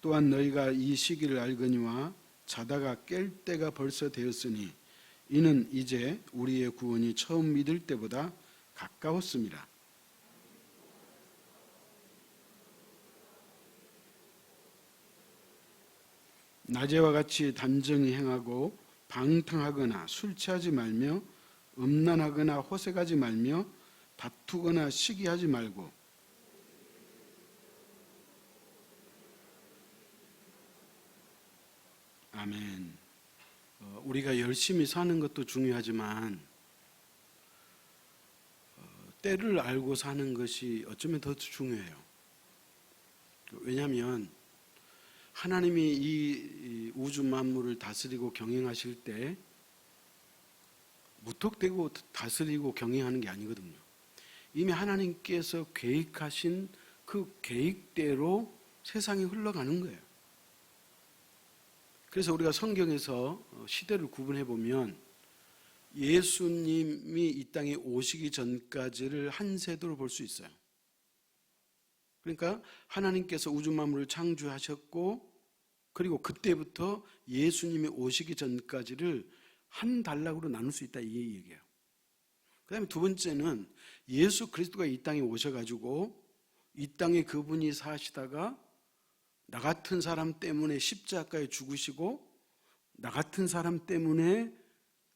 또한 너희가 이 시기를 알거니와 자다가 깰 때가 벌써 되었으니 이는 이제 우리의 구원이 처음 믿을 때보다 가까웠습니다. 낮에와 같이 단정히 행하고 방탕하거나 술 취하지 말며 음란하거나 호색하지 말며 다투거나 시기하지 말고 아멘. 우리가 열심히 사는 것도 중요하지만 때를 알고 사는 것이 어쩌면 더 중요해요. 왜냐하면 하나님이 이 우주 만물을 다스리고 경영하실 때 무턱대고 다스리고 경영하는 게 아니거든요. 이미 하나님께서 계획하신 그 계획대로 세상이 흘러가는 거예요. 그래서 우리가 성경에서 시대를 구분해 보면 예수님이 이 땅에 오시기 전까지를 한 세대로 볼 수 있어요. 그러니까 하나님께서 우주 만물을 창조하셨고 그리고 그때부터 예수님이 오시기 전까지를 한 단락으로 나눌 수 있다 이 얘기예요. 그 다음에 두 번째는 예수 그리스도가 이 땅에 오셔가지고 이 땅에 그분이 사시다가 나 같은 사람 때문에 십자가에 죽으시고 나 같은 사람 때문에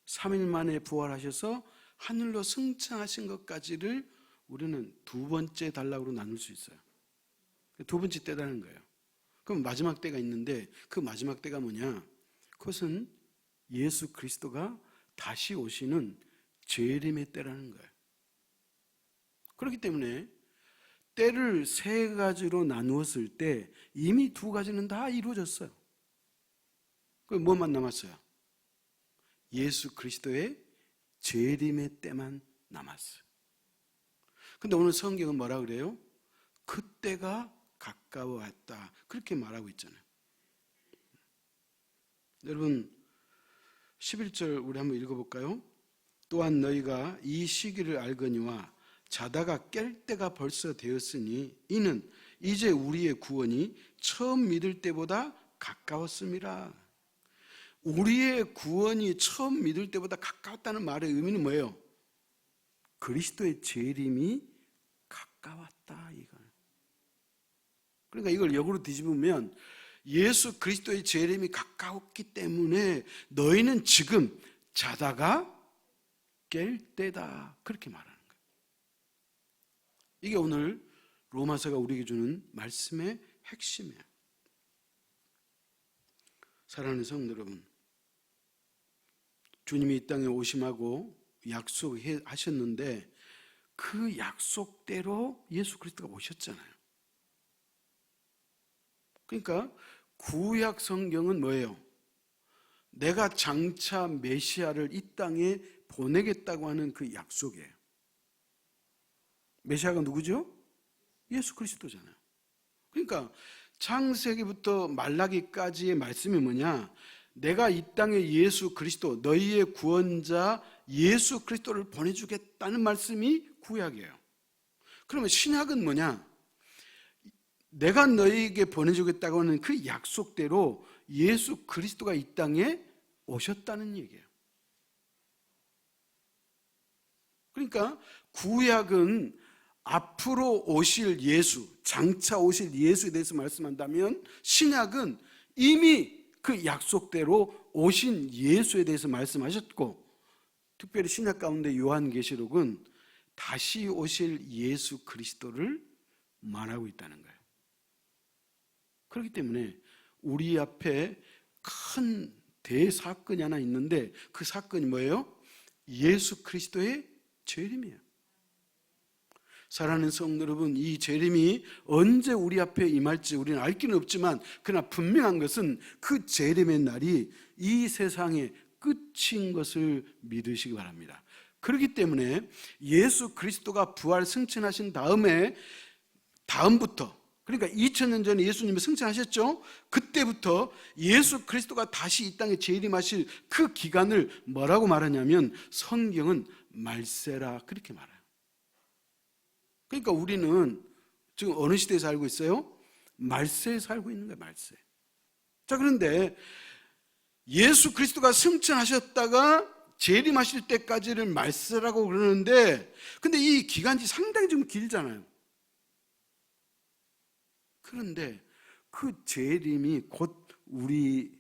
3일 만에 부활하셔서 하늘로 승천하신 것까지를 우리는 두 번째 단락으로 나눌 수 있어요. 두 번째 때라는 거예요. 그럼 마지막 때가 있는데 그 마지막 때가 뭐냐? 그것은 예수 그리스도가 다시 오시는 재림의 때라는 거예요. 그렇기 때문에 때를 세 가지로 나누었을 때 이미 두 가지는 다 이루어졌어요. 그럼 뭐만 남았어요? 예수 그리스도의 재림의 때만 남았어요. 근데 오늘 성경은 뭐라 그래요? 그때가 가까워왔다 그렇게 말하고 있잖아요. 여러분 11절 우리 한번 읽어볼까요? 또한 너희가 이 시기를 알거니와 자다가 깰 때가 벌써 되었으니 이는 이제 우리의 구원이 처음 믿을 때보다 가까웠습니다. 우리의 구원이 처음 믿을 때보다 가까웠다는 말의 의미는 뭐예요? 그리스도의 재림이 가까웠다 이거예요. 그러니까 이걸 역으로 뒤집으면 예수 그리스도의 재림이 가까웠기 때문에 너희는 지금 자다가 깰 때다 그렇게 말하는 거예요. 이게 오늘 로마서가 우리에게 주는 말씀의 핵심이에요. 사랑하는 성도 여러분, 주님이 이 땅에 오심하고 약속하셨는데 그 약속대로 예수 그리스도가 오셨잖아요. 그러니까 구약 성경은 뭐예요? 내가 장차 메시아를 이 땅에 보내겠다고 하는 그 약속이에요. 메시아가 누구죠? 예수 그리스도잖아요. 그러니까 창세기부터 말라기까지의 말씀이 뭐냐? 내가 이 땅에 예수 그리스도, 너희의 구원자 예수 그리스도를 보내주겠다는 말씀이 구약이에요. 그러면 신약은 뭐냐? 내가 너희에게 보내주겠다고 하는 그 약속대로 예수 그리스도가 이 땅에 오셨다는 얘기예요. 그러니까 구약은 앞으로 오실 예수, 장차 오실 예수에 대해서 말씀한다면 신약은 이미 그 약속대로 오신 예수에 대해서 말씀하셨고 특별히 신약 가운데 요한계시록은 다시 오실 예수 그리스도를 말하고 있다는 거예요. 그렇기 때문에 우리 앞에 큰 대사건이 하나 있는데 그 사건이 뭐예요? 예수 그리스도의 재림이에요. 사랑하는 성도 여러분, 이 재림이 언제 우리 앞에 임할지 우리는 알 길은 없지만 그러나 분명한 것은 그 재림의 날이 이 세상의 끝인 것을 믿으시기 바랍니다. 그렇기 때문에 예수 그리스도가 부활 승천하신 다음부터 그러니까 2000년 전에 예수님이 승천하셨죠? 그때부터 예수 그리스도가 다시 이 땅에 재림하실 그 기간을 뭐라고 말하냐면 성경은 말세라 그렇게 말해요. 그러니까 우리는 지금 어느 시대에 살고 있어요? 말세에 살고 있는 거예요. 말세. 자, 그런데 예수 그리스도가 승천하셨다가 재림하실 때까지를 말세라고 그러는데, 근데 이 기간이 상당히 좀 길잖아요. 그런데 그 재림이 곧 우리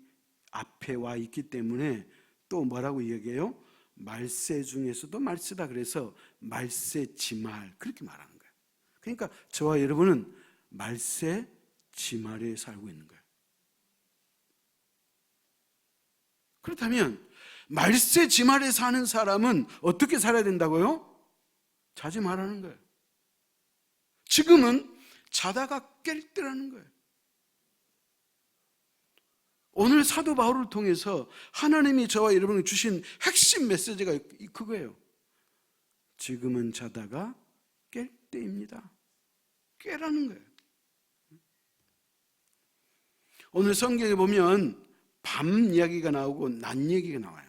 앞에 와 있기 때문에 또 뭐라고 얘기해요? 말세 중에서도 말세다. 그래서 말세 지말, 그렇게 말하는 거예요. 그러니까 저와 여러분은 말세 지말에 살고 있는 거예요. 그렇다면 말세 지말에 사는 사람은 어떻게 살아야 된다고요? 자지 말라는 거예요. 지금은 자다가 깰 때라는 거예요. 오늘 사도 바울을 통해서 하나님이 저와 여러분에게 주신 핵심 메시지가 그거예요. 지금은 자다가 깰 때입니다. 깨라는 거예요. 오늘 성경에 보면 밤 이야기가 나오고 낮 얘기가 나와요.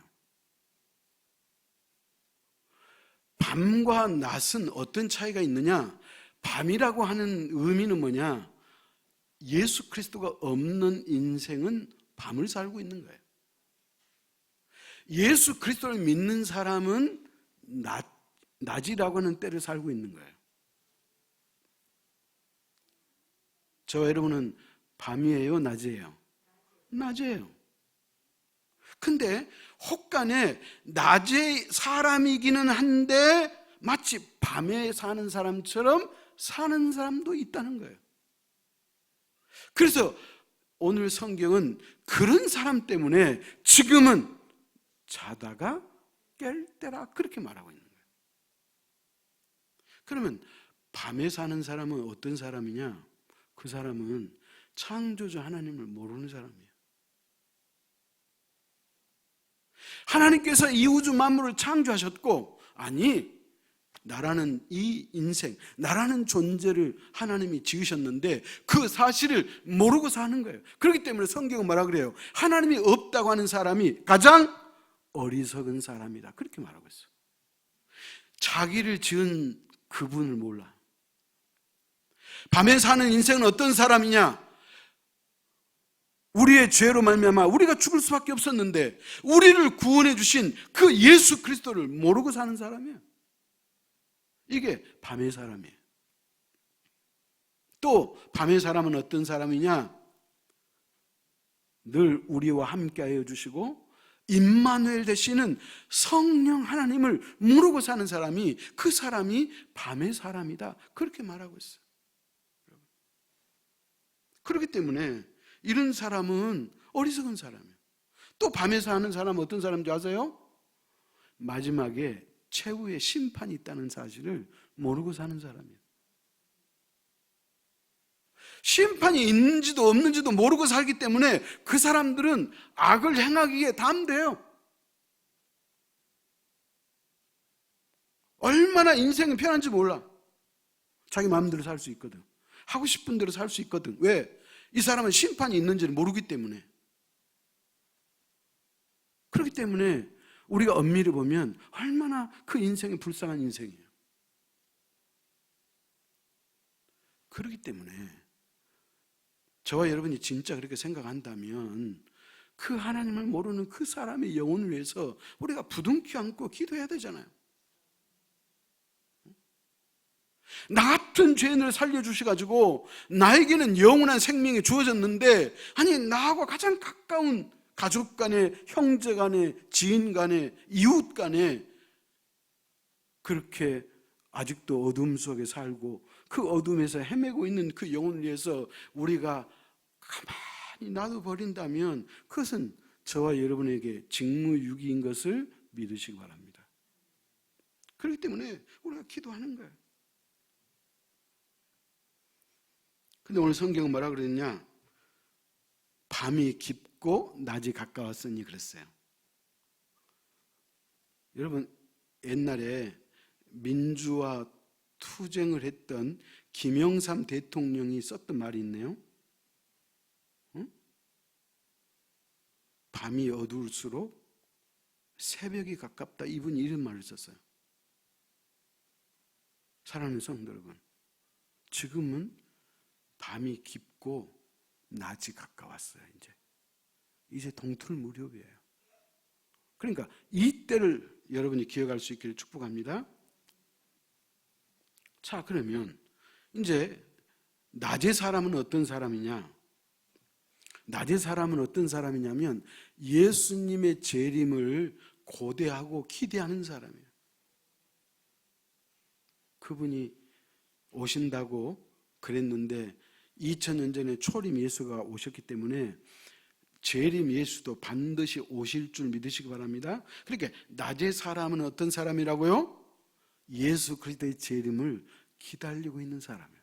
밤과 낮은 어떤 차이가 있느냐? 밤이라고 하는 의미는 뭐냐? 예수 그리스도가 없는 인생은 밤을 살고 있는 거예요. 예수 그리스도를 믿는 사람은 낮이라고 하는 때를 살고 있는 거예요. 저와 여러분은 밤이에요, 낮이에요? 낮이에요. 근데 혹간에 낮의 사람이기는 한데 마치 밤에 사는 사람처럼 사는 사람도 있다는 거예요. 그래서 오늘 성경은 그런 사람 때문에 지금은 자다가 깰 때라 그렇게 말하고 있는 거예요. 그러면 밤에 사는 사람은 어떤 사람이냐? 그 사람은 창조주 하나님을 모르는 사람이에요. 하나님께서 이 우주 만물을 창조하셨고, 아니, 나라는 이 인생, 나라는 존재를 하나님이 지으셨는데 그 사실을 모르고 사는 거예요. 그렇기 때문에 성경은 뭐라 그래요? 하나님이 없다고 하는 사람이 가장 어리석은 사람이다, 그렇게 말하고 있어요. 자기를 지은 그분을 몰라. 밤에 사는 인생은 어떤 사람이냐? 우리의 죄로 말미암아 우리가 죽을 수밖에 없었는데 우리를 구원해 주신 그 예수 그리스도를 모르고 사는 사람이에요. 이게 밤의 사람이에요. 또 밤의 사람은 어떤 사람이냐? 늘 우리와 함께하여 주시고 임마누엘 되시는 성령 하나님을 모르고 사는 사람이, 그 사람이 밤의 사람이다, 그렇게 말하고 있어요. 그렇기 때문에 이런 사람은 어리석은 사람이에요. 또 밤에 사는 사람은 어떤 사람인지 아세요? 마지막에 최후의 심판이 있다는 사실을 모르고 사는 사람이에요. 심판이 있는지도 없는지도 모르고 살기 때문에 그 사람들은 악을 행하기에 담대해요. 얼마나 인생이 편한지 몰라. 자기 마음대로 살 수 있거든. 하고 싶은 대로 살 수 있거든. 왜? 이 사람은 심판이 있는지를 모르기 때문에. 그렇기 때문에 우리가 엄밀히 보면 얼마나 그 인생이 불쌍한 인생이에요. 그렇기 때문에 저와 여러분이 진짜 그렇게 생각한다면 그 하나님을 모르는 그 사람의 영혼을 위해서 우리가 부둥켜 안고 기도해야 되잖아요. 나 같은 죄인을 살려주셔가지고 나에게는 영원한 생명이 주어졌는데, 아니 나하고 가장 가까운 가족 간에, 형제 간에, 지인 간에, 이웃 간에 그렇게 아직도 어둠 속에 살고 그 어둠에서 헤매고 있는 그 영혼을 위해서 우리가 가만히 놔둬버린다면 그것은 저와 여러분에게 직무유기인 것을 믿으시기 바랍니다. 그렇기 때문에 우리가 기도하는 거예요. 근데 오늘 성경은 뭐라 그랬냐? 밤이 깊고 낮이 가까웠으니 그랬어요. 여러분, 옛날에 민주화 투쟁을 했던 김영삼 대통령이 썼던 말이 있네요. 응? 밤이 어두울수록 새벽이 가깝다, 이분이 이런 말을 썼어요. 사랑하는 성도 여러분, 지금은 밤이 깊고 낮이 가까웠어요. 이제 동틀 무렵이에요. 그러니까 이때를 여러분이 기억할 수 있기를 축복합니다. 자, 그러면 이제 낮의 사람은 어떤 사람이냐? 낮의 사람은 어떤 사람이냐면 예수님의 재림을 고대하고 기대하는 사람이에요. 그분이 오신다고 그랬는데 2000년 전에 초림 예수가 오셨기 때문에 재림 예수도 반드시 오실 줄 믿으시기 바랍니다. 그러니까 낮의 사람은 어떤 사람이라고요? 예수 그리스도의 재림을 기다리고 있는 사람이에요.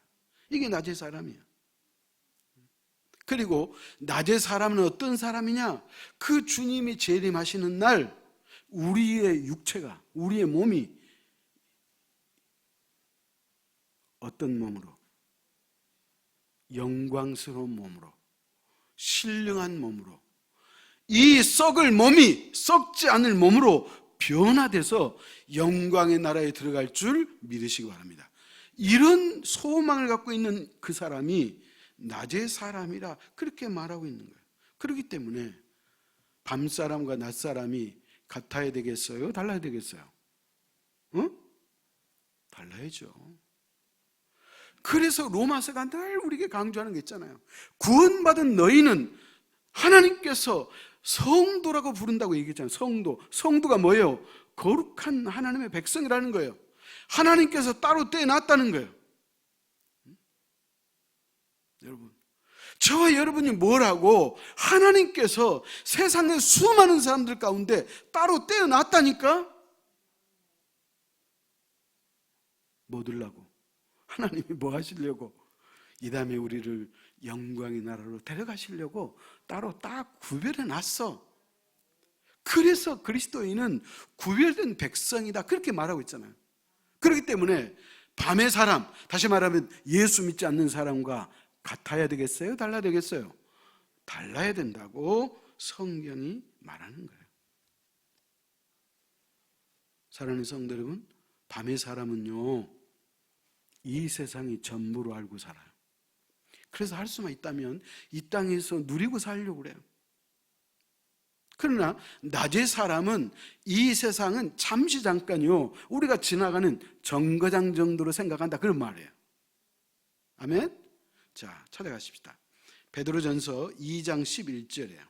이게 낮의 사람이에요. 그리고 낮의 사람은 어떤 사람이냐? 그 주님이 재림하시는 날 우리의 육체가, 우리의 몸이 어떤 몸으로? 영광스러운 몸으로, 신령한 몸으로, 이 썩을 몸이 썩지 않을 몸으로 변화돼서 영광의 나라에 들어갈 줄 믿으시기 바랍니다. 이런 소망을 갖고 있는 그 사람이 낮의 사람이라 그렇게 말하고 있는 거예요. 그렇기 때문에 밤사람과 낮사람이 같아야 되겠어요? 달라야 되겠어요? 달라야죠. 그래서 로마서가 늘 우리에게 강조하는 게 있잖아요. 구원받은 너희는 하나님께서 성도라고 부른다고 얘기했잖아요. 성도가 뭐예요? 거룩한 하나님의 백성이라는 거예요. 하나님께서 따로 떼어놨다는 거예요. 여러분, 저와 여러분이 뭐라고? 하나님께서 세상의 수많은 사람들 가운데 따로 떼어놨다니까? 뭐 들라고? 하나님이 뭐 하시려고? 이 다음에 우리를 영광의 나라로 데려가시려고 따로 딱 구별해 놨어. 그래서 그리스도인은 구별된 백성이다 그렇게 말하고 있잖아요. 그렇기 때문에 밤의 사람, 다시 말하면 예수 믿지 않는 사람과 같아야 되겠어요? 달라야 되겠어요? 달라야 된다고 성경이 말하는 거예요. 사랑하는 성도 여러분, 밤의 사람은요 이 세상이 전부로 알고 살아요. 그래서 할 수만 있다면 이 땅에서 누리고 살려고 그래요. 그러나 낮의 사람은 이 세상은 잠시 잠깐요 우리가 지나가는 정거장 정도로 생각한다 그런 말이에요. 아멘? 자, 찾아가십시다. 베드로전서 2장 11절이에요.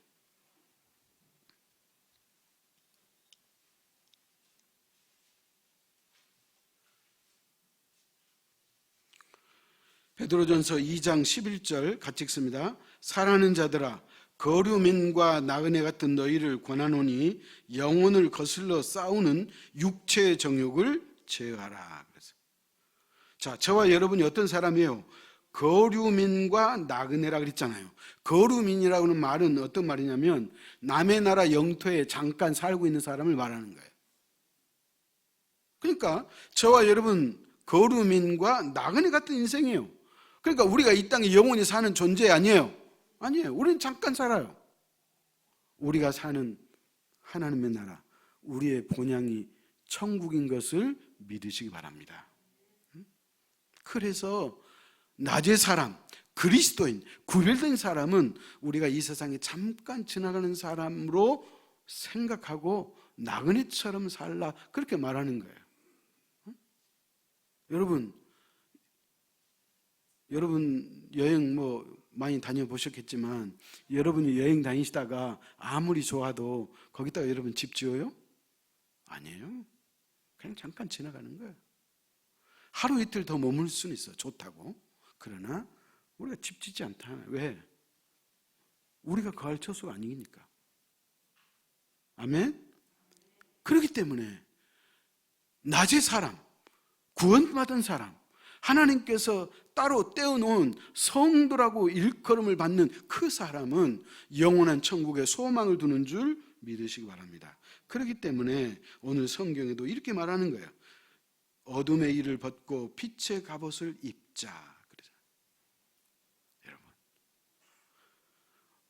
베드로전서 2장 11절 같이 읽습니다. 사랑하는 자들아, 거류민과 나그네 같은 너희를 권하노니 영혼을 거슬러 싸우는 육체의 정욕을 제어하라. 그래서 자, 저와 여러분이 어떤 사람이에요? 거류민과 나그네라 그랬잖아요. 거류민이라고 하는 말은 어떤 말이냐면 남의 나라 영토에 잠깐 살고 있는 사람을 말하는 거예요. 그러니까 저와 여러분 거류민과 나그네 같은 인생이에요. 그러니까 우리가 이 땅에 영원히 사는 존재 아니에요. 아니에요. 우리는 잠깐 살아요. 우리가 사는 하나님의 나라, 우리의 본향이 천국인 것을 믿으시기 바랍니다. 그래서 낮의 사람, 그리스도인, 구별된 사람은 우리가 이 세상에 잠깐 지나가는 사람으로 생각하고 나그네처럼 살라 그렇게 말하는 거예요. 여러분 여행 많이 다녀보셨겠지만 여러분이 여행 다니시다가 아무리 좋아도 거기다가 여러분 집 지어요? 아니에요. 그냥 잠깐 지나가는 거예요. 하루 이틀 더 머물 수는 있어요. 좋다고. 그러나 우리가 집 짓지 않다. 왜? 우리가 거할 처소가 아니니까. 아멘? 그렇기 때문에 낮의 사람, 구원받은 사람, 하나님께서 따로 떼어놓은 성도라고 일컬음을 받는 그 사람은 영원한 천국에 소망을 두는 줄 믿으시기 바랍니다. 그렇기 때문에 오늘 성경에도 이렇게 말하는 거예요. 어둠의 일을 벗고 빛의 갑옷을 입자. 그러잖아요. 여러분,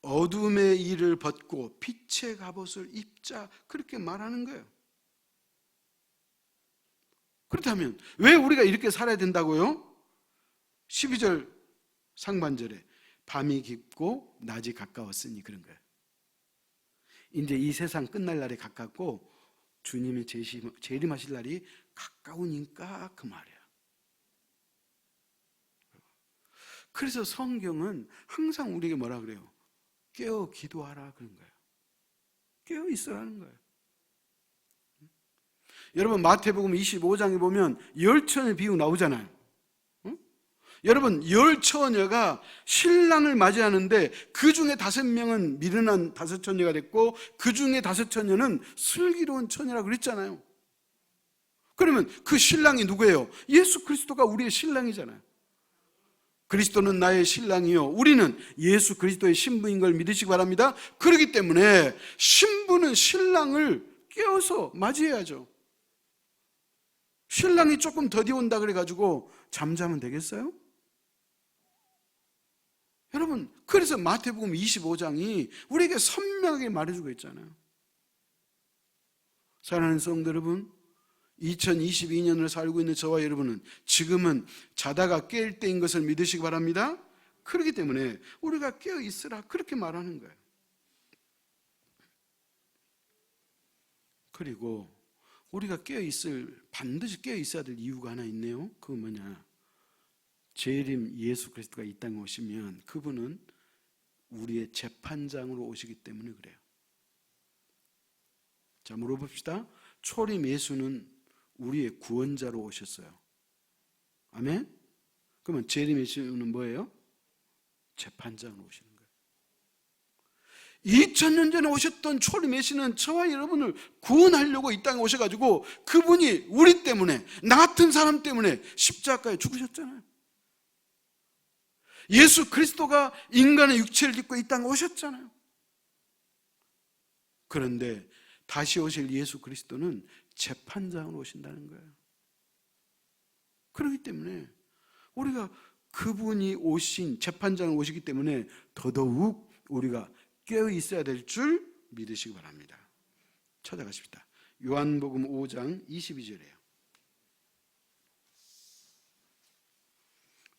어둠의 일을 벗고 빛의 갑옷을 입자 그렇게 말하는 거예요. 그렇다면 왜 우리가 이렇게 살아야 된다고요? 12절 상반절에 밤이 깊고 낮이 가까웠으니 그런 거예요. 이제 이 세상 끝날 날이 가깝고 주님의 재림하실 날이 가까우니까 그 말이에요. 그래서 성경은 항상 우리에게 뭐라 그래요? 깨어 기도하라 그런 거예요. 깨어 있으라는 거예요. 여러분 마태복음 25장에 보면 열처녀 비유 나오잖아요. 여러분 열처녀가 신랑을 맞이하는데 그 중에 5명은 미련한 5처녀가 됐고 그 중에 5처녀는 슬기로운 처녀라고 그랬잖아요. 그러면 그 신랑이 누구예요? 예수 그리스도가 우리의 신랑이잖아요. 그리스도는 나의 신랑이요 우리는 예수 그리스도의 신부인 걸 믿으시기 바랍니다. 그렇기 때문에 신부는 신랑을 깨워서 맞이해야죠. 신랑이 조금 더디 온다 그래가지고 잠자면 되겠어요? 여러분 그래서 마태복음 25장이 우리에게 선명하게 말해주고 있잖아요. 사랑하는 성도 여러분, 2022년을 살고 있는 저와 여러분은 지금은 자다가 깰 때인 것을 믿으시기 바랍니다. 그렇기 때문에 우리가 깨어 있으라 그렇게 말하는 거예요. 그리고 우리가 반드시 깨어 있어야 될 이유가 하나 있네요. 그건 뭐냐? 재림 예수 그리스도가 이 땅에 오시면 그분은 우리의 재판장으로 오시기 때문에 그래요. 자, 물어봅시다. 초림 예수는 우리의 구원자로 오셨어요. 아멘? 그러면 재림 예수는 뭐예요? 재판장으로 오시는 거예요. 2000년 전에 오셨던 초림 예수는 저와 여러분을 구원하려고 이 땅에 오셔가지고 그분이 우리 때문에, 나 같은 사람 때문에 십자가에 죽으셨잖아요. 예수 그리스도가 인간의 육체를 입고 이 땅에 오셨잖아요. 그런데 다시 오실 예수 그리스도는 재판장으로 오신다는 거예요. 그렇기 때문에 우리가 그분이 오신 재판장으로 오시기 때문에 더더욱 우리가 깨어 있어야 될 줄 믿으시기 바랍니다. 찾아가십시다. 요한복음 5장 22절이에요.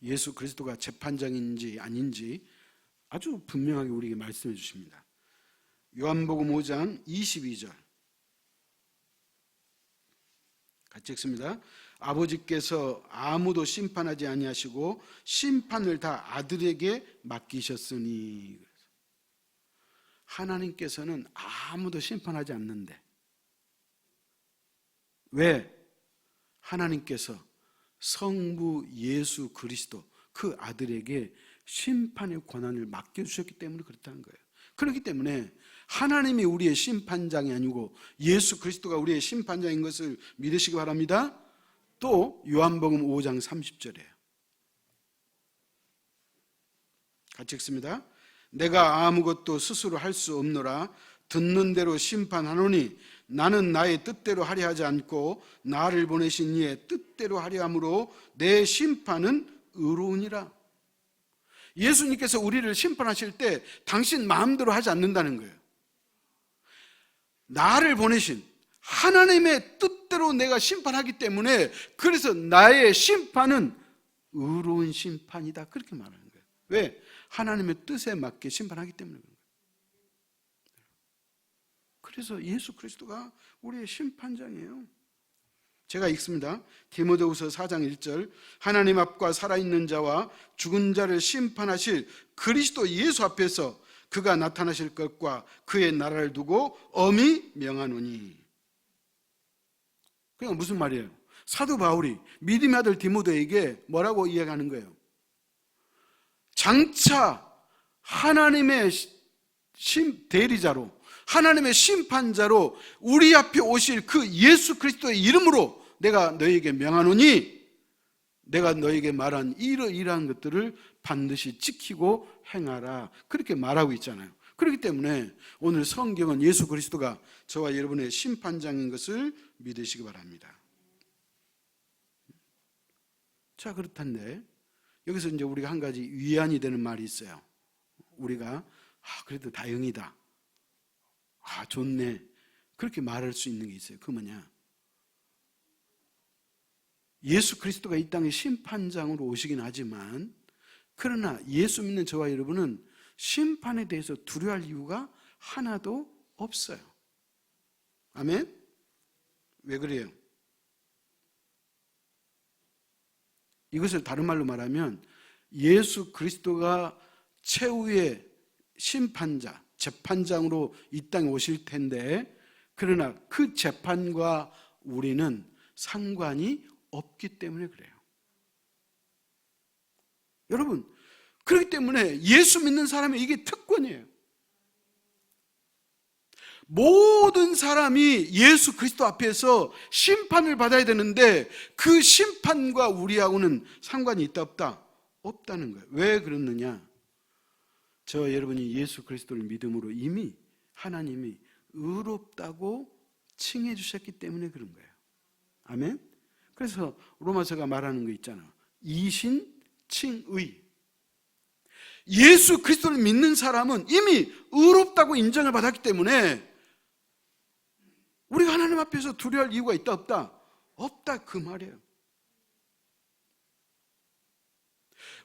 예수 그리스도가 재판장인지 아닌지 아주 분명하게 우리에게 말씀해 주십니다. 요한복음 5장 22절 같이 읽습니다. 아버지께서 아무도 심판하지 아니하시고 심판을 다 아들에게 맡기셨으니, 하나님께서는 아무도 심판하지 않는데 왜? 하나님께서 성부 예수 그리스도 그 아들에게 심판의 권한을 맡겨주셨기 때문에 그렇다는 거예요. 그렇기 때문에 하나님이 우리의 심판장이 아니고 예수 그리스도가 우리의 심판장인 것을 믿으시기 바랍니다. 또 요한복음 5장 30절이에요. 같이 읽습니다. 내가 아무것도 스스로 할 수 없노라. 듣는 대로 심판하노니 나는 나의 뜻대로 하려 하지 않고 나를 보내신 이의 뜻대로 하려 함으로 내 심판은 의로우니라. 예수님께서 우리를 심판하실 때 당신 마음대로 하지 않는다는 거예요. 나를 보내신 하나님의 뜻대로 내가 심판하기 때문에 그래서 나의 심판은 의로운 심판이다 그렇게 말하는 거예요. 왜? 하나님의 뜻에 맞게 심판하기 때문에 그런 거예요. 그래서 예수 그리스도가 우리의 심판장이에요. 제가 읽습니다. 디모데후서 4장 1절 하나님 앞과 살아있는 자와 죽은 자를 심판하실 그리스도 예수 앞에서 그가 나타나실 것과 그의 나라를 두고 엄히 명하노니. 그러니까 무슨 말이에요? 사도 바울이 믿음의 아들 디모데에게 뭐라고 이야기하는 거예요? 장차 하나님의 대리자로, 하나님의 심판자로 우리 앞에 오실 그 예수 그리스도의 이름으로 내가 너에게 명하노니, 내가 너에게 말한 이러이러한 것들을 반드시 지키고 행하라 그렇게 말하고 있잖아요. 그렇기 때문에 오늘 성경은 예수 그리스도가 저와 여러분의 심판장인 것을 믿으시기 바랍니다. 자, 그렇단데 여기서 이제 우리가 한 가지 위안이 되는 말이 있어요. 우리가 그래도 다행이다, 좋네 그렇게 말할 수 있는 게 있어요. 그 뭐냐? 예수 그리스도가 이 땅에 심판장으로 오시긴 하지만 그러나 예수 믿는 저와 여러분은 심판에 대해서 두려워할 이유가 하나도 없어요. 아멘? 왜 그래요? 이것을 다른 말로 말하면 예수 그리스도가 최후의 심판자, 재판장으로 이 땅에 오실 텐데, 그러나 그 재판과 우리는 상관이 없기 때문에 그래요. 여러분, 그렇기 때문에 예수 믿는 사람의 이게 특권이에요. 모든 사람이 예수 그리스도 앞에서 심판을 받아야 되는데 그 심판과 우리하고는 상관이 있다 없다? 없다는 거예요. 왜 그렇느냐? 저와 여러분이 예수 그리스도를 믿음으로 이미 하나님이 의롭다고 칭해 주셨기 때문에 그런 거예요. 아멘? 그래서 로마서가 말하는 거 있잖아. 이신칭의. 예수 그리스도를 믿는 사람은 이미 의롭다고 인정을 받았기 때문에 우리가 하나님 앞에서 두려워할 이유가 있다 없다? 없다 그 말이에요.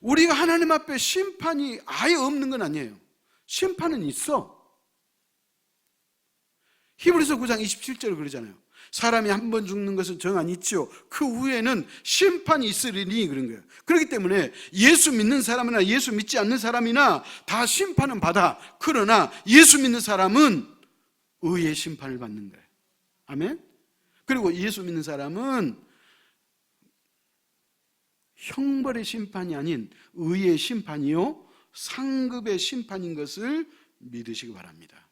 우리가 하나님 앞에 심판이 아예 없는 건 아니에요. 심판은 있어. 히브리서 9장 27절에 그러잖아요. 사람이 한 번 죽는 것은 정한 이치요 그 후에는 심판이 있으리니 그런 거예요. 그렇기 때문에 예수 믿는 사람이나 예수 믿지 않는 사람이나 다 심판은 받아. 그러나 예수 믿는 사람은 의의 심판을 받는 거예요. 아멘? 그리고 예수 믿는 사람은 형벌의 심판이 아닌 의의 심판이요 상급의 심판인 것을 믿으시기 바랍니다.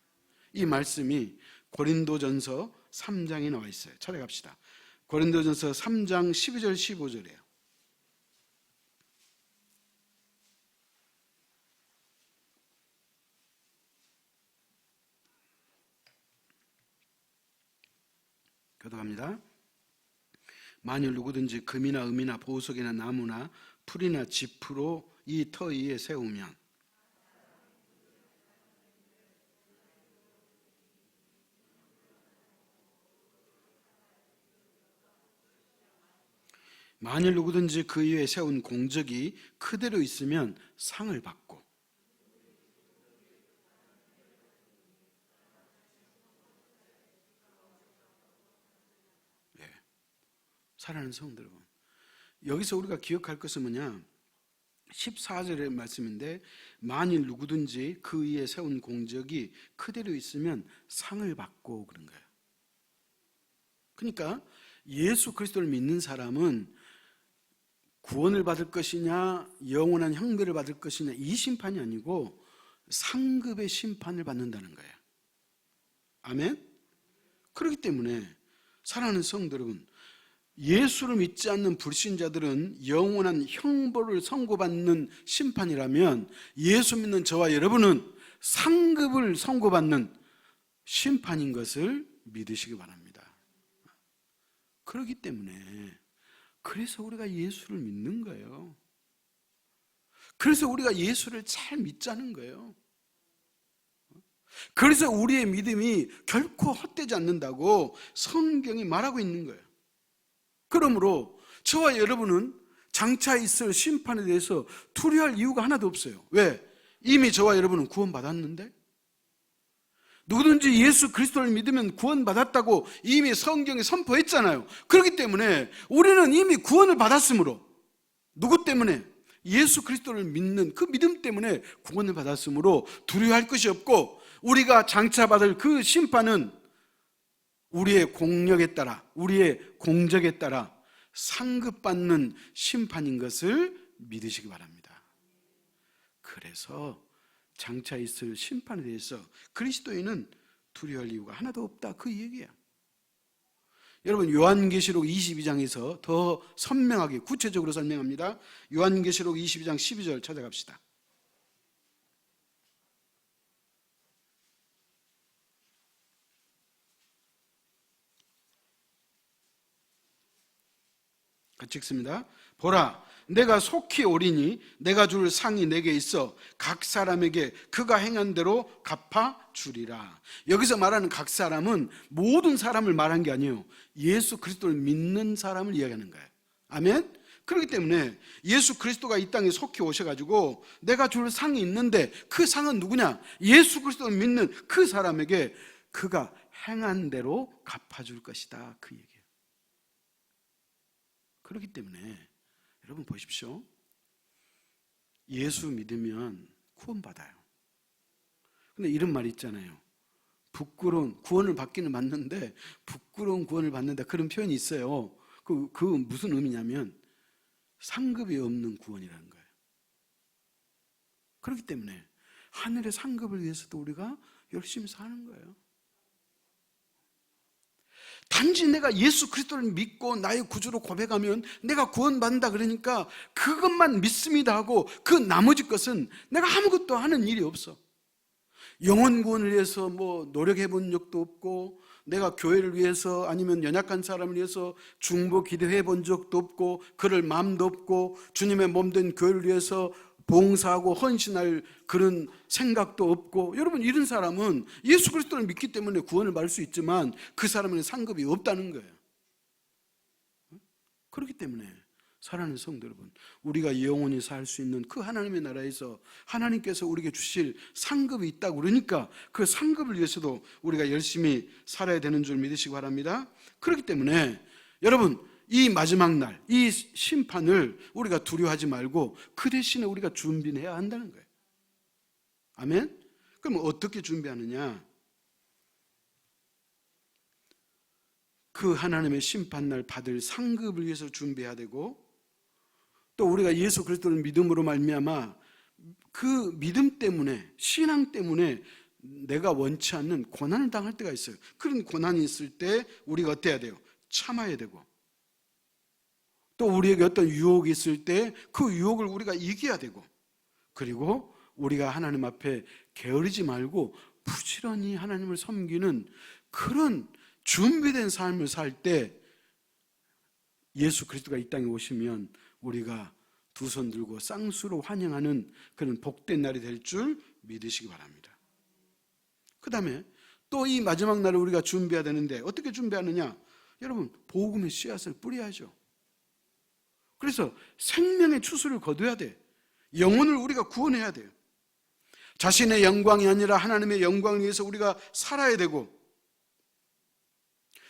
이 말씀이 고린도전서 3장에 나와 있어요. 찾아갑시다. 고린도전서 3장 12절 15절이에요. 교독합니다. 만일 누구든지 금이나 음이나 보석이나 나무나 풀이나 짚으로 이 터 위에 세우면 만일 누구든지 그 위에 세운 공적이 그대로 있으면 상을 받고 사랑하는 성도 여러분, 여기서 우리가 기억할 것은 뭐냐? 14절의 말씀인데 만일 누구든지 그 위에 세운 공적이 그대로 있으면 상을 받고 그런 거예요. 그러니까 예수 그리스도를 믿는 사람은 구원을 받을 것이냐 영원한 형벌을 받을 것이냐 이 심판이 아니고 상급의 심판을 받는다는 거예요. 아멘? 그렇기 때문에 사랑하는 성도 여러분, 예수를 믿지 않는 불신자들은 영원한 형벌을 선고받는 심판이라면 예수 믿는 저와 여러분은 상급을 선고받는 심판인 것을 믿으시기 바랍니다. 그렇기 때문에 그래서 우리가 예수를 믿는 거예요. 그래서 우리가 예수를 잘 믿자는 거예요. 그래서 우리의 믿음이 결코 헛되지 않는다고 성경이 말하고 있는 거예요. 그러므로 저와 여러분은 장차 있을 심판에 대해서 두려워할 이유가 하나도 없어요. 왜? 이미 저와 여러분은 구원받았는데? 누구든지 예수 그리스도를 믿으면 구원받았다고 이미 성경에 선포했잖아요. 그렇기 때문에 우리는 이미 구원을 받았으므로 누구 때문에? 예수 그리스도를 믿는 그 믿음 때문에 구원을 받았으므로 두려워할 것이 없고 우리가 장차 받을 그 심판은 우리의 공력에 따라 우리의 공적에 따라 상급받는 심판인 것을 믿으시기 바랍니다. 그래서 장차 있을 심판에 대해서 그리스도인은 두려워할 이유가 하나도 없다 그 얘기야. 여러분 요한계시록 22장에서 더 선명하게 구체적으로 설명합니다. 요한계시록 22장 12절 찾아갑시다. 같이 읽습니다. 보라, 내가 속히 오리니 내가 줄 상이 내게 있어 각 사람에게 그가 행한 대로 갚아주리라. 여기서 말하는 각 사람은 모든 사람을 말한 게 아니에요. 예수 그리스도를 믿는 사람을 이야기하는 거예요. 아멘? 그렇기 때문에 예수 그리스도가 이 땅에 속히 오셔가지고 내가 줄 상이 있는데 그 상은 누구냐? 예수 그리스도를 믿는 그 사람에게 그가 행한 대로 갚아줄 것이다, 그 얘기예요. 그렇기 때문에 여러분 보십시오. 예수 믿으면 구원받아요. 근데 이런 말이 있잖아요. 부끄러운 구원을 받기는 맞는데 부끄러운 구원을 받는다, 그런 표현이 있어요. 그 무슨 의미냐면 상급이 없는 구원이라는 거예요. 그렇기 때문에 하늘의 상급을 위해서도 우리가 열심히 사는 거예요. 단지 내가 예수 그리스도를 믿고 나의 구주로 고백하면 내가 구원받는다 그러니까 그것만 믿습니다 하고 그 나머지 것은 내가 아무것도 하는 일이 없어. 영혼 구원을 위해서 노력해 본 적도 없고, 내가 교회를 위해서 아니면 연약한 사람을 위해서 중보 기도해 본 적도 없고, 그럴 마음도 없고, 주님의 몸된 교회를 위해서 봉사하고 헌신할 그런 생각도 없고, 여러분 이런 사람은 예수 그리스도를 믿기 때문에 구원을 받을 수 있지만 그 사람에는 상급이 없다는 거예요. 그렇기 때문에 사랑하는 성도 여러분, 우리가 영원히 살 수 있는 그 하나님의 나라에서 하나님께서 우리에게 주실 상급이 있다고 그러니까 그 상급을 위해서도 우리가 열심히 살아야 되는 줄 믿으시기 바랍니다. 그렇기 때문에 여러분, 이 마지막 날, 이 심판을 우리가 두려워하지 말고 그 대신에 우리가 준비해야 한다는 거예요. 아멘? 그럼 어떻게 준비하느냐? 그 하나님의 심판날 받을 상급을 위해서 준비해야 되고, 또 우리가 예수 그리스도를 믿음으로 말미암아 그 믿음 때문에, 신앙 때문에 내가 원치 않는 고난을 당할 때가 있어요. 그런 고난이 있을 때 우리가 어때야 돼요? 참아야 되고, 또 우리에게 어떤 유혹이 있을 때 그 유혹을 우리가 이겨야 되고, 그리고 우리가 하나님 앞에 게으르지 말고 부지런히 하나님을 섬기는 그런 준비된 삶을 살 때 예수 그리스도가 이 땅에 오시면 우리가 두 손 들고 쌍수로 환영하는 그런 복된 날이 될 줄 믿으시기 바랍니다. 그 다음에 또 이 마지막 날을 우리가 준비해야 되는데 어떻게 준비하느냐? 여러분, 복음의 씨앗을 뿌려야죠. 그래서 생명의 추수를 거둬야 돼. 영혼을 우리가 구원해야 돼요. 자신의 영광이 아니라 하나님의 영광을 위해서 우리가 살아야 되고,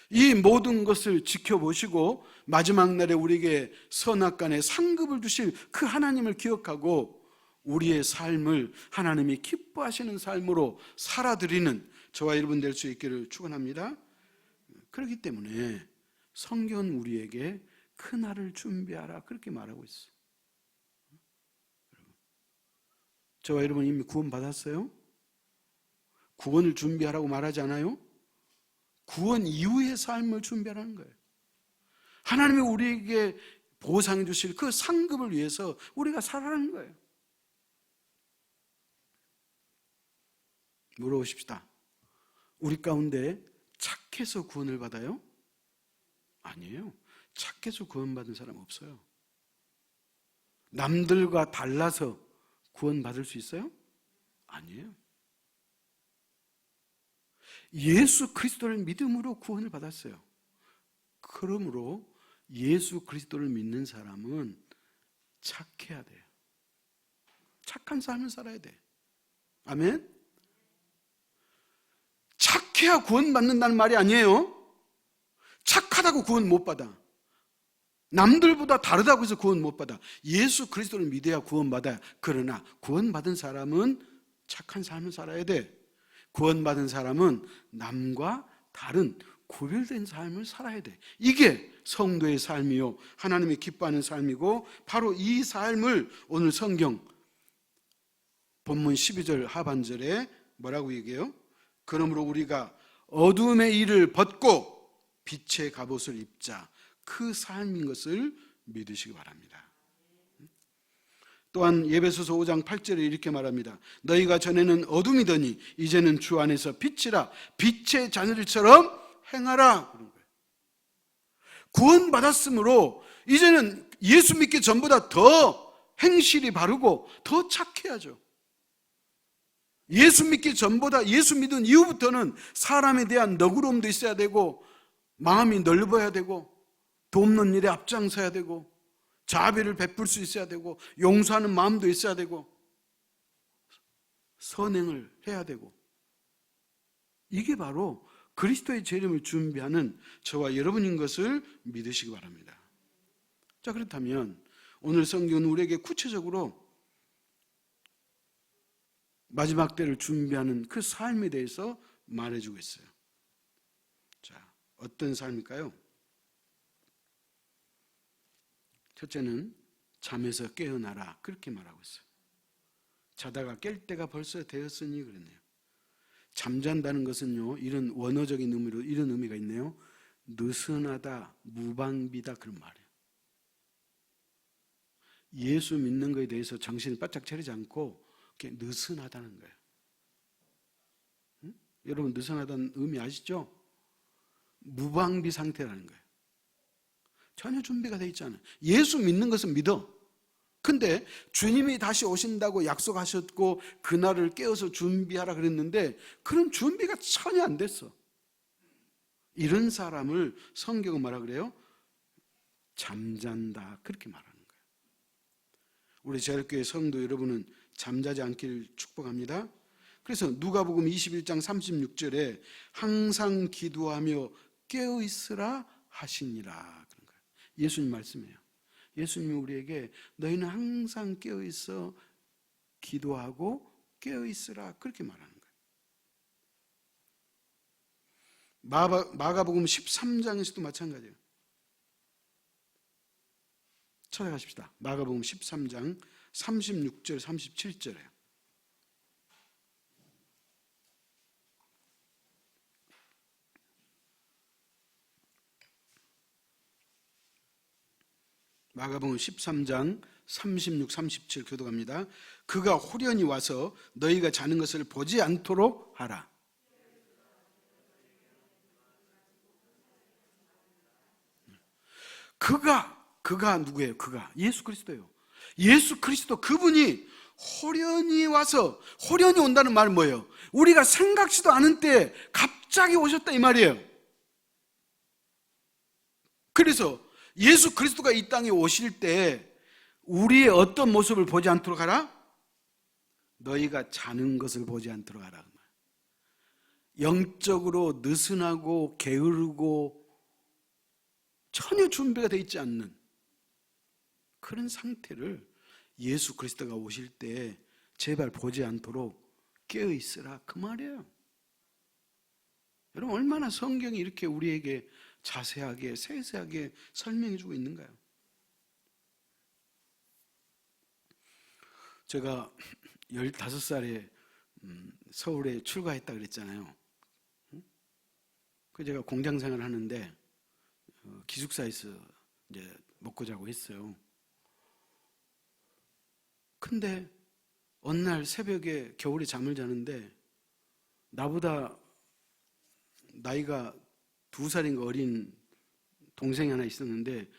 이 모든 것을 지켜보시고 마지막 날에 우리에게 선악간에 상급을 주실 그 하나님을 기억하고 우리의 삶을 하나님이 기뻐하시는 삶으로 살아드리는 저와 여러분 될 수 있기를 축원합니다. 그렇기 때문에 성경은 우리에게 그 날을 준비하라, 그렇게 말하고 있어요. 저와 여러분 이미 구원 받았어요? 구원을 준비하라고 말하지 않아요? 구원 이후의 삶을 준비하라는 거예요. 하나님이 우리에게 보상해 주실 그 상급을 위해서 우리가 살아가는 거예요. 물어보십시다. 우리 가운데 착해서 구원을 받아요? 아니에요. 착해서 구원받은 사람 없어요. 남들과 달라서 구원받을 수 있어요? 아니에요. 예수 그리스도를 믿음으로 구원을 받았어요. 그러므로 예수 그리스도를 믿는 사람은 착해야 돼요. 착한 삶을 살아야 돼. 아멘? 착해야 구원받는다는 말이 아니에요. 착하다고 구원 못 받아. 남들보다 다르다고 해서 구원 못 받아. 예수 그리스도를 믿어야 구원받아요. 그러나 구원받은 사람은 착한 삶을 살아야 돼. 구원받은 사람은 남과 다른 구별된 삶을 살아야 돼. 이게 성도의 삶이요, 하나님이 기뻐하는 삶이고, 바로 이 삶을 오늘 성경 본문 12절 하반절에 뭐라고 얘기해요? 그러므로 우리가 어둠의 일을 벗고 빛의 갑옷을 입자, 그 삶인 것을 믿으시기 바랍니다. 또한 예배소서 5장 8절에 이렇게 말합니다. 너희가 전에는 어둠이더니 이제는 주 안에서 빛이라, 빛의 자녀들처럼 행하라. 그런 거예요. 구원받았으므로 이제는 예수 믿기 전보다 더 행실이 바르고 더 착해야죠. 예수 믿기 전보다, 예수 믿은 이후부터는 사람에 대한 너그러움도 있어야 되고, 마음이 넓어야 되고, 돕는 일에 앞장서야 되고, 자비를 베풀 수 있어야 되고, 용서하는 마음도 있어야 되고, 선행을 해야 되고, 이게 바로 그리스도의 재림을 준비하는 저와 여러분인 것을 믿으시기 바랍니다. 자, 그렇다면 오늘 성경은 우리에게 구체적으로 마지막 때를 준비하는 그 삶에 대해서 말해주고 있어요. 자, 어떤 삶일까요? 첫째는 잠에서 깨어나라, 그렇게 말하고 있어요. 자다가 깰 때가 벌써 되었으니 그러네요. 잠잔다는 것은요, 이런 원어적인 의미로 이런 의미가 있네요. 느슨하다, 무방비다, 그런 말이에요. 예수 믿는 것에 대해서 정신을 바짝 차리지 않고 이렇게 느슨하다는 거예요. 응? 여러분, 느슨하다는 의미 아시죠? 무방비 상태라는 거예요. 전혀 준비가 되어 있지 않아요. 예수 믿는 것은 믿어. 근데 주님이 다시 오신다고 약속하셨고 그날을 깨어서 준비하라 그랬는데 그런 준비가 전혀 안 됐어. 이런 사람을 성경은 뭐라 그래요? 잠잔다, 그렇게 말하는 거예요. 우리 제일교회 성도 여러분은 잠자지 않기를 축복합니다. 그래서 누가복음 21장 36절에 항상 기도하며 깨어있으라 하시니라, 그런 거예요. 예수님 말씀이에요. 예수님이 우리에게 너희는 항상 깨어있어 기도하고 깨어있으라, 그렇게 말하는 거예요. 마가복음 13장에서도 마찬가지예요. 찾아가십시다. 마가복음 13장 36절 37절에 마가복음 13장 36, 37 교독합니다. 그가 호련히 와서 너희가 자는 것을 보지 않도록 하라. 그가 누구예요? 그가 예수 그리스도예요. 예수 그리스도, 그분이 호련히 와서, 호련히 온다는 말은 뭐예요? 우리가 생각지도 않은 때 갑자기 오셨다, 이 말이에요. 그래서 예수 그리스도가 이 땅에 오실 때 우리의 어떤 모습을 보지 않도록 하라? 너희가 자는 것을 보지 않도록 하라. 영적으로 느슨하고 게으르고 전혀 준비가 되어 있지 않는 그런 상태를 예수 그리스도가 오실 때 제발 보지 않도록 깨어있으라, 그 말이에요. 여러분, 얼마나 성경이 이렇게 우리에게 자세하게 세세하게 설명해 주고 있는가요? 제가 15살에 서울에 출가했다 그랬잖아요. 그 제가 공장 생활을 하는데 기숙사에서 이제 먹고 자고 했어요. 근데 어느 날 새벽에 겨울에 잠을 자는데 나보다 나이가 2살인가 어린 동생이 하나 있었는데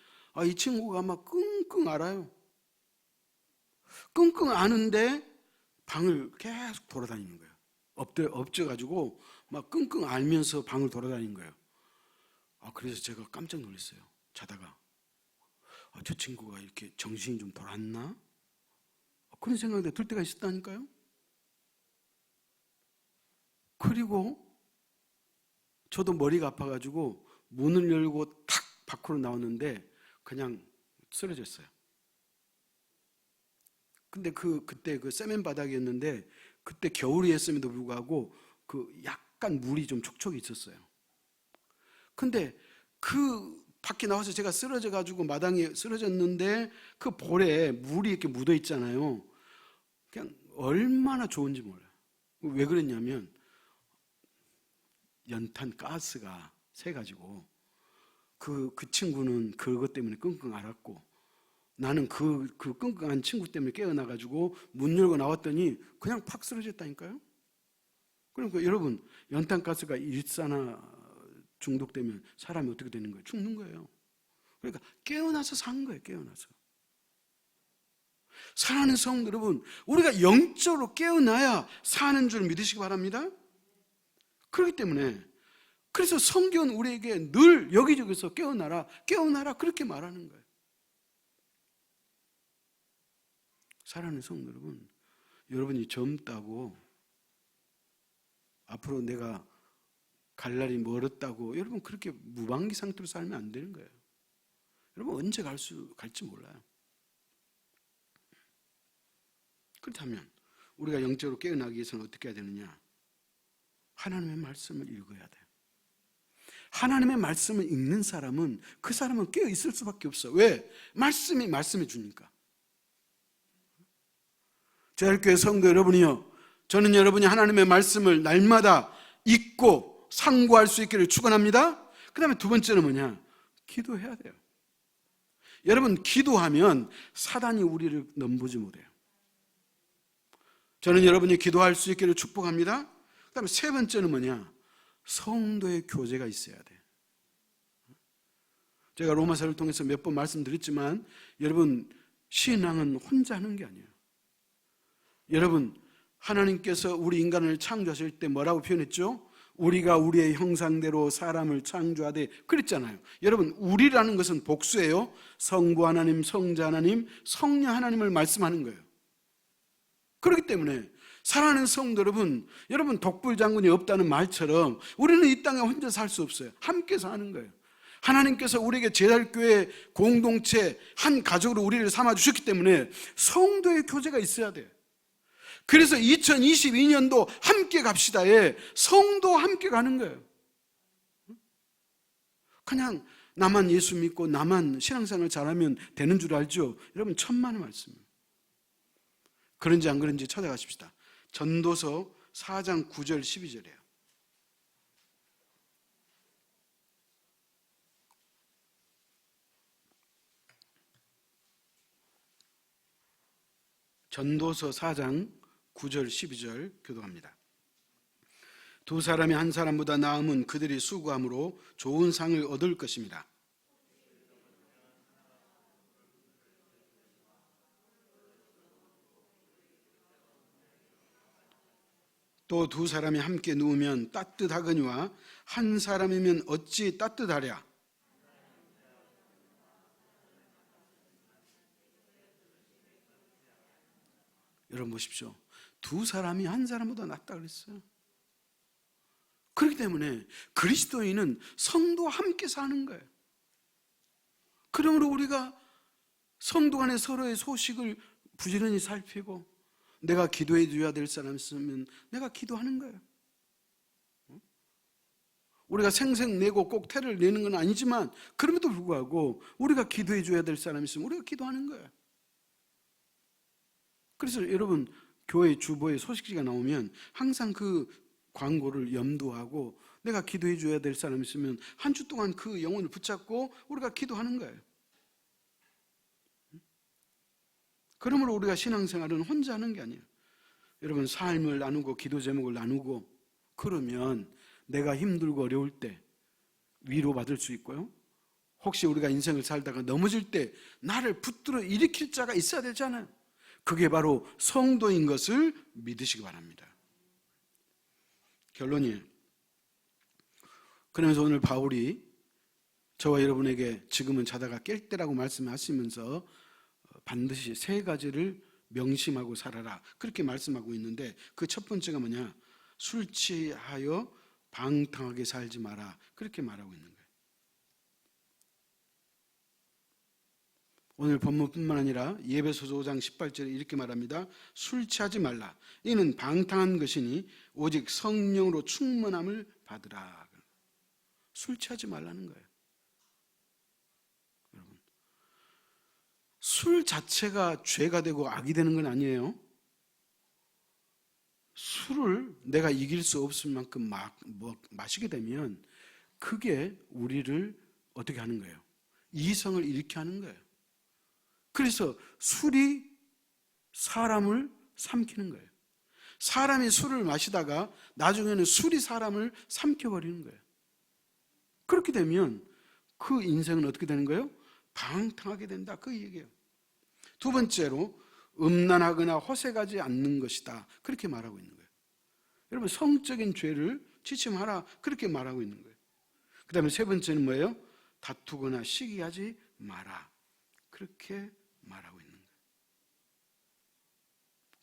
이 친구가 막 끙끙 앓아요. 끙끙 앓는데 방을 계속 돌아다니는 거예요. 엎져가지고 막 끙끙 앓면서 방을 돌아다니는 거예요. 그래서 제가 깜짝 놀랐어요. 자다가 저 친구가 이렇게 정신이 좀 돌았나? 그런 생각이 들 때가 있었다니까요. 그리고 저도 머리가 아파가지고 문을 열고 탁 밖으로 나왔는데 그냥 쓰러졌어요. 근데 그때 그 세면 바닥이었는데 그때 겨울이었음에도 불구하고 약간 물이 좀 촉촉이 있었어요. 근데 밖에 나와서 제가 쓰러져가지고 마당에 쓰러졌는데 그 볼에 물이 이렇게 묻어 있잖아요. 그냥 얼마나 좋은지 몰라요. 왜 그랬냐면 연탄 가스가 새가지고 그 친구는 그것 때문에 끙끙 앓았고 나는 그 끙끙한 친구 때문에 깨어나가지고 문 열고 나왔더니 그냥 팍 쓰러졌다니까요. 그러니까 여러분, 연탄가스가 일산화 중독되면 사람이 어떻게 되는 거예요? 죽는 거예요. 그러니까 깨어나서 산 거예요. 깨어나서. 사랑하는 성도 여러분, 우리가 영적으로 깨어나야 사는 줄 믿으시기 바랍니다. 그렇기 때문에 그래서 성경은 우리에게 늘 여기저기서 깨어나라 그렇게 말하는 거예요. 사랑하는 성도 여러분, 여러분이 젊다고 앞으로 내가 갈 날이 멀었다고 여러분 그렇게 무방비 상태로 살면 안 되는 거예요. 여러분 언제 갈지 몰라요. 그렇다면 우리가 영적으로 깨어나기 위해서는 어떻게 해야 되느냐? 하나님의 말씀을 읽어야 돼요. 하나님의 말씀을 읽는 사람은 그 사람은 깨어 있을 수밖에 없어. 왜? 말씀이 말씀해 주니까. 제일교회 성도 여러분이요, 저는 여러분이 하나님의 말씀을 날마다 읽고 상고할 수 있기를 축원합니다. 그 다음에 두 번째는 뭐냐? 기도해야 돼요. 여러분 기도하면 사단이 우리를 넘보지 못해요. 저는 여러분이 기도할 수 있기를 축복합니다. 그 다음에 세 번째는 뭐냐? 성도의 교제가 있어야 돼. 제가 로마서를 통해서 몇 번 말씀드렸지만 여러분 신앙은 혼자 하는 게 아니에요. 여러분 하나님께서 우리 인간을 창조하실 때 뭐라고 표현했죠? 우리가 우리의 형상대로 사람을 창조하되 그랬잖아요. 여러분 우리라는 것은 복수예요. 성부 하나님, 성자 하나님, 성령 하나님을 말씀하는 거예요. 그렇기 때문에 사랑하는 성도 여러분, 여러분 독불장군이 없다는 말처럼 우리는 이 땅에 혼자 살 수 없어요. 함께 사는 거예요. 하나님께서 우리에게 제자교회 공동체 한 가족으로 우리를 삼아주셨기 때문에 성도의 교제가 있어야 돼요. 그래서 2022년도 함께 갑시다에 성도 함께 가는 거예요. 그냥 나만 예수 믿고 나만 신앙생활 잘하면 되는 줄 알죠? 여러분 천만의 말씀이에요. 그런지 안 그런지 찾아가십시다. 전도서 4장 9절 12절이에요. 전도서 4장 9절 12절 교도합니다. 두 사람이 한 사람보다 나음은 그들이 수고함으로 좋은 상을 얻을 것입니다. 또 두 사람이 함께 누우면 따뜻하거니와 한 사람이면 어찌 따뜻하랴. 여러분 보십시오. 두 사람이 한 사람보다 낫다 그랬어요. 그렇기 때문에 그리스도인은 성도와 함께 사는 거예요. 그러므로 우리가 성도 간에 서로의 소식을 부지런히 살피고 내가 기도해 줘야 될 사람 있으면 내가 기도하는 거예요. 우리가 생색내고 꼭 태를 내는 건 아니지만 그럼에도 불구하고 우리가 기도해 줘야 될 사람 있으면 우리가 기도하는 거예요. 그래서 여러분 교회 주보에 소식지가 나오면 항상 그 광고를 염두하고 내가 기도해 줘야 될 사람 있으면 한 주 동안 그 영혼을 붙잡고 우리가 기도하는 거예요. 그러므로 우리가 신앙생활은 혼자 하는 게 아니에요. 여러분 삶을 나누고 기도 제목을 나누고 그러면 내가 힘들고 어려울 때 위로받을 수 있고요. 혹시 우리가 인생을 살다가 넘어질 때 나를 붙들어 일으킬 자가 있어야 되잖아요. 그게 바로 성도인 것을 믿으시기 바랍니다. 결론이에요. 그러면서 오늘 바울이 저와 여러분에게 지금은 자다가 깰 때라고 말씀하시면서 반드시 세 가지를 명심하고 살아라 그렇게 말씀하고 있는데 그 첫 번째가 뭐냐? 술 취하여 방탕하게 살지 마라 그렇게 말하고 있는 거예요. 오늘 본문뿐만 아니라 예배소서 5장 18절에 이렇게 말합니다. 술 취하지 말라. 이는 방탕한 것이니 오직 성령으로 충만함을 받으라. 술 취하지 말라는 거예요. 여러분, 술 자체가 죄가 되고 악이 되는 건 아니에요. 술을 내가 이길 수 없을 만큼 마시게 되면 그게 우리를 어떻게 하는 거예요? 이성을 잃게 하는 거예요. 그래서 술이 사람을 삼키는 거예요. 사람이 술을 마시다가 나중에는 술이 사람을 삼켜버리는 거예요. 그렇게 되면 그 인생은 어떻게 되는 거예요? 방탕하게 된다 그 얘기예요. 두 번째로 음란하거나 허세가지 않는 것이다 그렇게 말하고 있는 거예요. 여러분 성적인 죄를 지침하라 그렇게 말하고 있는 거예요. 그 다음에 세 번째는 뭐예요? 다투거나 시기하지 마라 그렇게 말하고 있는 거예요.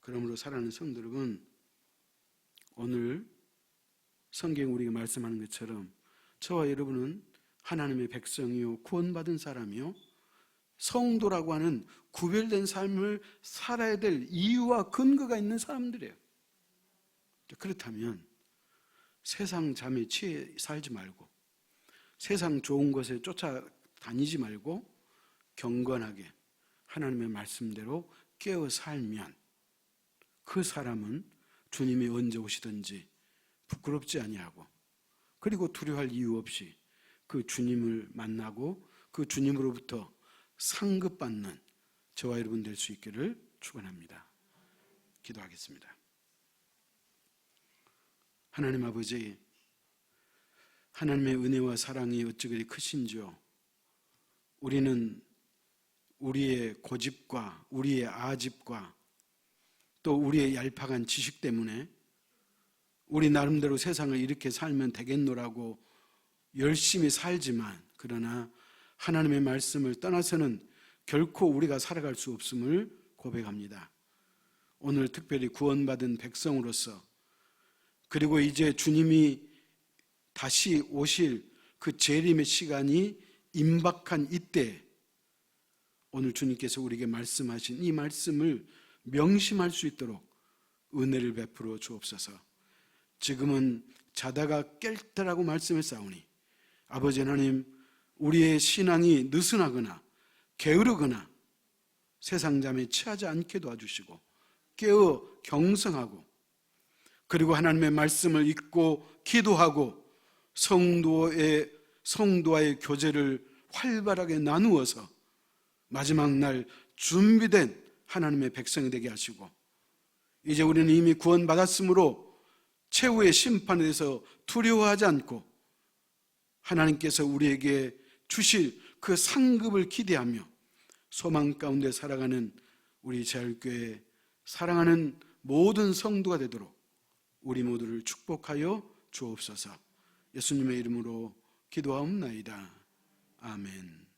그러므로 사랑하는 성도 여러분, 오늘 성경이 우리에게 말씀하는 것처럼 저와 여러분은 하나님의 백성이요, 구원받은 사람이요, 성도라고 하는 구별된 삶을 살아야 될 이유와 근거가 있는 사람들이에요. 그렇다면 세상 잠에 취해 살지 말고, 세상 좋은 것에 쫓아다니지 말고 경건하게 하나님의 말씀대로 깨어 살면 그 사람은 주님이 언제 오시든지 부끄럽지 아니하고, 그리고 두려워할 이유 없이 그 주님을 만나고 그 주님으로부터 상급받는 저와 여러분 될 수 있기를 축원합니다. 기도하겠습니다. 하나님 아버지, 하나님의 은혜와 사랑이 어찌 그리 크신지요. 우리는 우리의 고집과 우리의 아집과 또 우리의 얄팍한 지식 때문에 우리 나름대로 세상을 이렇게 살면 되겠노라고 열심히 살지만, 그러나 하나님의 말씀을 떠나서는 결코 우리가 살아갈 수 없음을 고백합니다. 오늘 특별히 구원받은 백성으로서, 그리고 이제 주님이 다시 오실 그 재림의 시간이 임박한 이때 오늘 주님께서 우리에게 말씀하신 이 말씀을 명심할 수 있도록 은혜를 베풀어 주옵소서. 지금은 자다가 깰때라고 말씀했사오니 아버지 하나님, 우리의 신앙이 느슨하거나 게으르거나 세상 잠에 취하지 않게 도와주시고 깨어 경성하고, 그리고 하나님의 말씀을 읽고 기도하고 성도와의 교제를 활발하게 나누어서 마지막 날 준비된 하나님의 백성이 되게 하시고, 이제 우리는 이미 구원받았으므로 최후의 심판에 대해서 두려워하지 않고 하나님께서 우리에게 주실 그 상급을 기대하며 소망 가운데 살아가는 우리 제일교회 사랑하는 모든 성도가 되도록 우리 모두를 축복하여 주옵소서. 예수님의 이름으로 기도하옵나이다. 아멘.